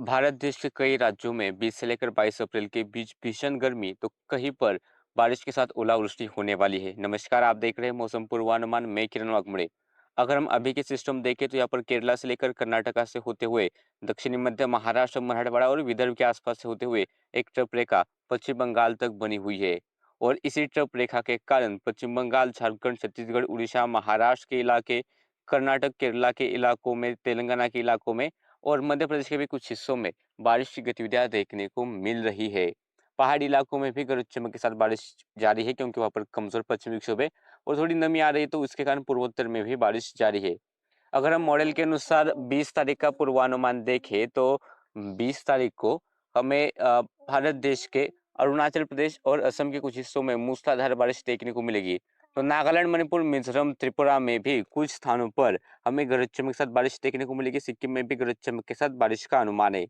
भारत देश के कई राज्यों में 20 से लेकर 22 अप्रैल के बीच भीषण गर्मी तो कहीं पर बारिश के साथ ओलावृष्टि होने वाली है। नमस्कार, आप देख रहे हैं मौसम पूर्वानुमान। मैं किरण वाघमोड़े। अगर हम अभी के सिस्टम देखें तो यहाँ पर केरला से लेकर कर्नाटका से होते हुए दक्षिणी मध्य महाराष्ट्र, मराठवाड़ा और विदर्भ के आसपास से होते हुए एक ट्रफ रेखा पश्चिम बंगाल तक बनी हुई है। और इसी ट्रफ रेखा के कारण पश्चिम बंगाल, झारखंड, छत्तीसगढ़, उड़ीसा, महाराष्ट्र के इलाके, कर्नाटक, केरला के इलाकों में, तेलंगाना के इलाकों में और मध्य प्रदेश के भी कुछ हिस्सों में बारिश की गतिविधियां देखने को मिल रही है। पहाड़ी इलाकों में भी गरज चमक के साथ बारिश जारी है, क्योंकि वहां पर कमजोर पश्चिमी विक्षोभ है और थोड़ी नमी आ रही है, तो उसके कारण पूर्वोत्तर में भी बारिश जारी है। अगर हम मॉडल के अनुसार 20 तारीख का पूर्वानुमान देखें तो 20 तारीख को हमें भारत देश के अरुणाचल प्रदेश और असम के कुछ हिस्सों में मूसलाधार बारिश देखने को मिलेगी। तो नागालैंड, मणिपुर, मिजोरम, त्रिपुरा में भी कुछ स्थानों पर हमें गरज चमक के साथ बारिश देखने को मिलेगी। सिक्किम में भी गरज चमक के साथ बारिश का अनुमान है।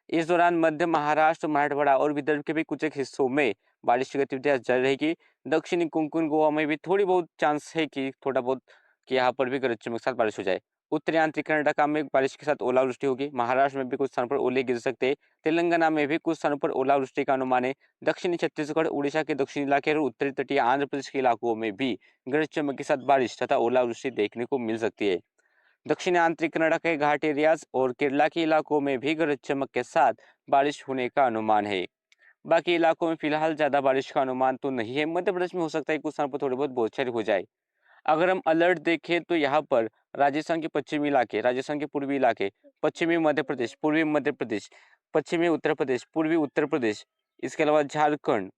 इस दौरान मध्य महाराष्ट्र, मराठवाड़ा और विदर्भ के भी कुछ एक हिस्सों में बारिश की गतिविधियां जारी रहेगी। दक्षिणी कोंकण गोवा में भी थोड़ी बहुत चांस है कि थोड़ा बहुत कि यहाँ पर भी गरज चमक के साथ बारिश हो जाए। उत्तरी आंतरिक कर्नाटक में बारिश के साथ ओलावृष्टि होगी। महाराष्ट्र में भी कुछ स्थानों पर ओले गिर सकते हैं। तेलंगाना में भी कुछ स्थानों पर ओलावृष्टि का अनुमान है। दक्षिणी छत्तीसगढ़, उड़ीसा के दक्षिणी इलाके और उत्तरी तटीय आंध्र प्रदेश के इलाकों में भी गरज चमक के साथ बारिश तथा ओलावृष्टि देखने को मिल सकती है। दक्षिणी आंतरिक कर्नाटक के घाट एरियाज और केरला के इलाकों में भी गरज चमक के साथ बारिश होने का अनुमान है। बाकी इलाकों में फिलहाल ज्यादा बारिश का अनुमान तो नहीं है। मध्य प्रदेश में हो सकता है कुछ स्थानों पर थोड़ी बहुत बौछारें हो जाए। अगर हम अलर्ट देखें तो यहाँ पर राजस्थान के पश्चिमी इलाके, राजस्थान के पूर्वी इलाके, पश्चिमी मध्य प्रदेश, पूर्वी मध्य प्रदेश, पश्चिमी उत्तर प्रदेश, पूर्वी उत्तर प्रदेश, इसके अलावा झारखंड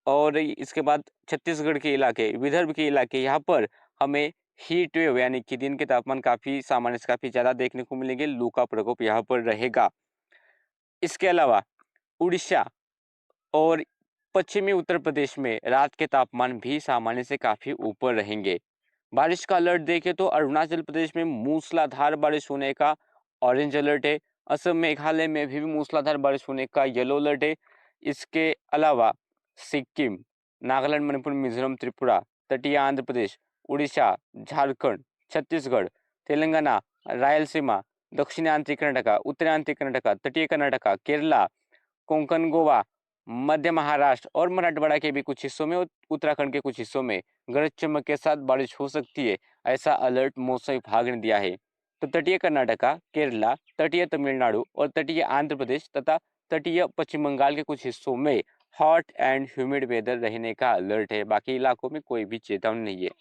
और इसके बाद छत्तीसगढ़ के इलाके, विदर्भ के इलाके, यहाँ पर हमें हीट वेव यानी कि दिन के तापमान काफी सामान्य से काफी ज्यादा देखने को मिलेंगे। लू का प्रकोप यहाँ पर रहेगा। इसके अलावा उड़ीसा और पश्चिमी उत्तर प्रदेश में रात के तापमान भी सामान्य से काफी ऊपर रहेंगे। बारिश का अलर्ट देखें तो अरुणाचल प्रदेश में मूसलाधार बारिश होने का ऑरेंज अलर्ट है। असम, मेघालय में भी मूसलाधार बारिश होने का येलो अलर्ट है। इसके अलावा सिक्किम, नागालैंड, मणिपुर, मिजोरम, त्रिपुरा, तटीय आंध्र प्रदेश, उड़ीसा, झारखंड, छत्तीसगढ़, तेलंगाना, रायलसीमा, दक्षिणी आंतरिक कर्नाटका, उत्तरी आंतरिक कर्नाटका, तटीय कर्नाटका, केरला, कोंकण, गोवा, मध्य महाराष्ट्र और मराठवाड़ा के भी कुछ हिस्सों में और उत्तराखंड के कुछ हिस्सों में गरज चमक के साथ बारिश हो सकती है, ऐसा अलर्ट मौसम विभाग ने दिया है। तो तटीय कर्नाटका, केरला, तटीय तमिलनाडु और तटीय आंध्र प्रदेश तथा तटीय पश्चिम बंगाल के कुछ हिस्सों में हॉट एंड ह्यूमिड वेदर रहने का अलर्ट है। बाकी इलाकों में कोई भी चेतावनी नहीं है।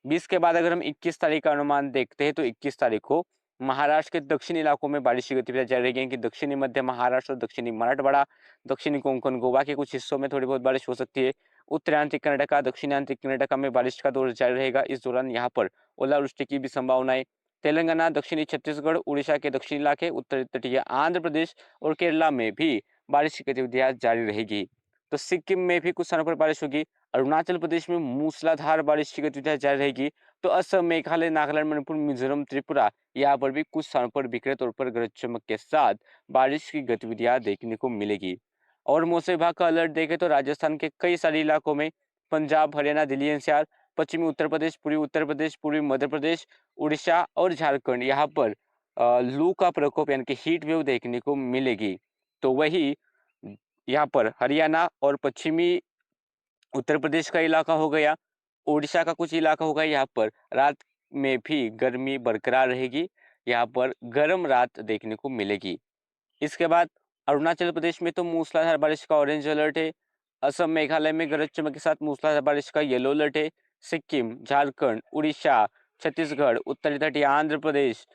20 के बाद अगर हम 21 तारीख का अनुमान देखते हैं तो 21 तारीख को महाराष्ट्र के दक्षिणी इलाकों में बारिश की गतिविधियां जारी रहेगी कि दक्षिणी मध्य महाराष्ट्र और दक्षिणी मराठवाड़ा, दक्षिणी कोंकण गोवा के कुछ हिस्सों में थोड़ी बहुत बारिश हो सकती है। उत्तरांचल कर्नाटका, दक्षिणांतरिक कर्नाटका में बारिश का दौर जारी रहेगा। इस दौरान यहाँ पर ओलावृष्टि की भी संभावना है। तेलंगाना, दक्षिणी छत्तीसगढ़, उड़ीसा के दक्षिणी इलाके, उत्तर तटीय आंध्र प्रदेश और केरला में भी बारिश की गतिविधियां जारी रहेगी। तो सिक्किम में भी कुछ स्थानों पर बारिश होगी। अरुणाचल प्रदेश में मूसलाधार बारिश की गतिविधियां जारी रहेगी। तो असम, मेघालय, नागालैंड, मणिपुर, मिजोरम, त्रिपुरा, यहाँ पर भी कुछ स्थानों पर बिखरे तौर पर गरज चमक के साथ बारिश की गतिविधियां देखने को मिलेगी। और मौसम विभाग का अलर्ट देखें तो राजस्थान के कई सारे इलाकों में, पंजाब, हरियाणा, दिल्ली एनसीआर, पश्चिमी उत्तर प्रदेश, पूर्वी उत्तर प्रदेश, पूर्वी मध्य प्रदेश, उड़ीसा और झारखंड, यहाँ पर लू का प्रकोप यानी कि हीट वेव देखने को मिलेगी। तो वही यहाँ पर हरियाणा और पश्चिमी उत्तर प्रदेश का इलाका हो गया, उड़ीसा का कुछ इलाका होगा, यहाँ पर रात में भी गर्मी बरकरार रहेगी। यहाँ पर गर्म रात देखने को मिलेगी। इसके बाद अरुणाचल प्रदेश में तो मूसलाधार बारिश का ऑरेंज अलर्ट है। असम, मेघालय में गरज चमक के साथ मूसलाधार बारिश का येलो अलर्ट है। सिक्किम, झारखंड, उड़ीसा, छत्तीसगढ़, उत्तरी तटीय आंध्र प्रदेश,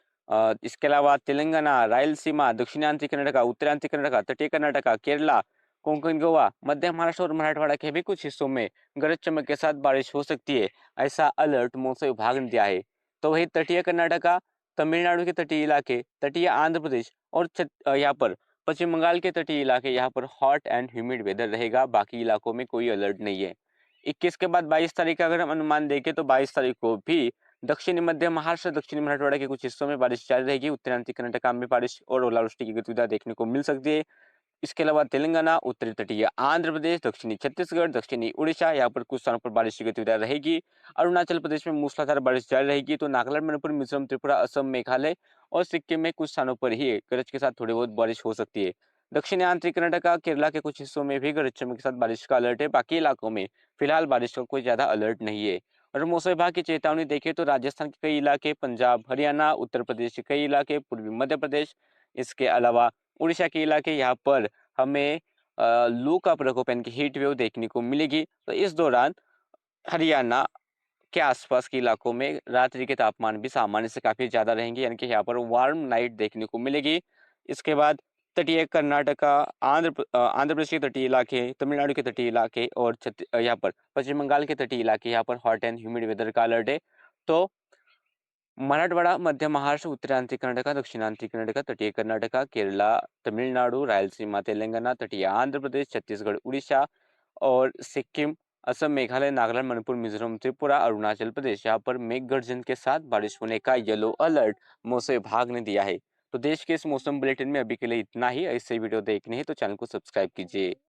इसके अलावा तेलंगाना, रायलसीमा, दक्षिणांतरिक कर्नाटका, उत्तरांतरिक कर्नाटका, तटीय कर्नाटका, केरला, कोंकण गोवा, मध्य महाराष्ट्र और मराठवाड़ा के भी कुछ हिस्सों में गरज चमक के साथ बारिश हो सकती है, ऐसा अलर्ट मौसम विभाग ने दिया है। तो वही तटीय कर्नाटका, तमिलनाडु के तटीय इलाके, तटीय आंध्र प्रदेश और यहाँ पर पश्चिम बंगाल के तटीय इलाके, यहाँ पर हॉट एंड ह्यूमिड वेदर रहेगा। बाकी इलाकों में कोई अलर्ट नहीं है। 21 के बाद 22 तारीख का अगर हम अनुमान देखें तो 22 तारीख को भी दक्षिणी मध्य महाराष्ट्र, दक्षिणी मराठवाड़ा के कुछ हिस्सों में बारिश जारी रहेगी। उत्तरांचल कर्नाटक में बारिश और ओलावृष्टि की गतिविधियां देखने को मिल सकती है। इसके अलावा तेलंगाना, उत्तरी तटीय आंध्र प्रदेश, दक्षिणी छत्तीसगढ़, दक्षिणी उड़ीसा यहाँ पर कुछ स्थानों पर बारिश की गतिविधि रहेगी। अरुणाचल प्रदेश में मूसलाधार बारिश जारी रहेगी। तो नागालैंड, मणिपुर, मिजोरम, त्रिपुरा, असम, मेघालय और सिक्किम में कुछ स्थानों पर ही गरज के साथ थोड़ी बहुत बारिश हो सकती है। दक्षिणी आंतरिक कर्नाटका, केरला के कुछ हिस्सों में भी गरज चमक के साथ बारिश का अलर्ट है। बाकी इलाकों में फिलहाल बारिश का कोई ज्यादा अलर्ट नहीं है। और मौसम विभाग की चेतावनी देखें तो राजस्थान के कई इलाके, पंजाब, हरियाणा, उत्तर प्रदेश के कई इलाके, पूर्वी मध्य प्रदेश, इसके अलावा उड़ीसा के इलाके यहाँ पर हमें लू का प्रकोप यानी कि हीट वेव देखने को मिलेगी। तो इस दौरान हरियाणा के आसपास के इलाकों में रात्रि के तापमान भी सामान्य से काफी ज्यादा रहेंगे, यानी कि यहाँ पर वार्म नाइट देखने को मिलेगी। इसके बाद तटीय कर्नाटका, आंध्र प्रदेश के तटीय इलाके, तमिलनाडु के तटीय इलाके और यहाँ पर पश्चिम बंगाल के तटीय इलाके, यहाँ पर हॉट एंड ह्यूमिड वेदर का अलर्ट है। तो मराठवाड़ा, मध्य महाराष्ट्र, उत्तरांचल कर्नाटका, दक्षिणांचल कर्नाटका, तटीय कर्नाटका, केरला, तमिलनाडु, रायलसीमा, तेलंगाना, तटीय आंध्र प्रदेश, छत्तीसगढ़, उड़ीसा और सिक्किम, असम, मेघालय, नागालैंड, मणिपुर, मिजोरम, त्रिपुरा, अरुणाचल प्रदेश यहाँ पर मेघ गर्जन के साथ बारिश होने का येलो अलर्ट मौसम विभाग ने दिया है। तो देश के इस मौसम बुलेटिन में अभी के लिए इतना ही। ऐसे वीडियो देखने हैं तो चैनल को सब्सक्राइब कीजिए।